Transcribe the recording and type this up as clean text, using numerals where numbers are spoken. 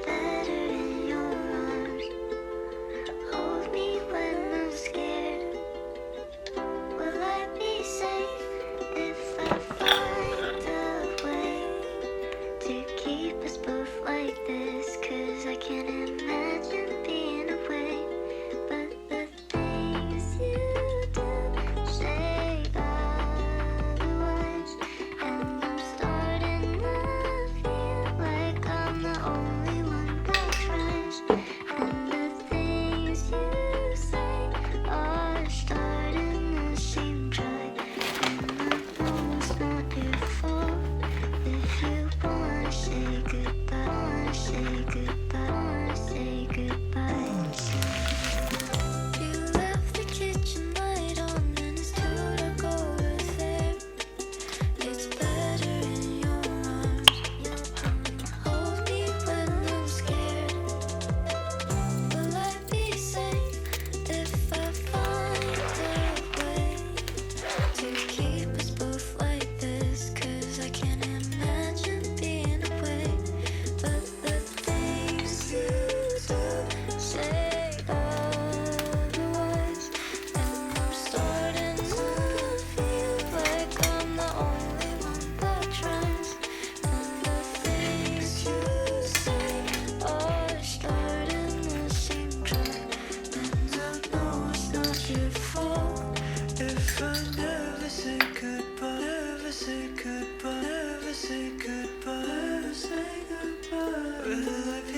better in your arms. Hold me when I'm scared. Will I be safe if I find a way to keep us both like this? 'Cause I can't imagine being away. But the things you do say otherwise, and I'm starting to feel like I'm the only one that tries. And the things you say are starting to seem dry. And I know it's not your fault if you wanna say goodbye, wanna say goodbye, wanna say goodbye. You left the kitchen light on and it's too dark over there. It's better in your arms. Hold me when I'm scared. Will I be safe if I find a way to keep us both like this? 'Cause I can't imagine being away. But the things you do say otherwise, and I'm starting to feel like I'm the only one that tries. And the things you say are starting to seem dry. And I know it's not your fault if I never say goodbye, never say goodbye, never say goodbye, never say goodbye. Will I be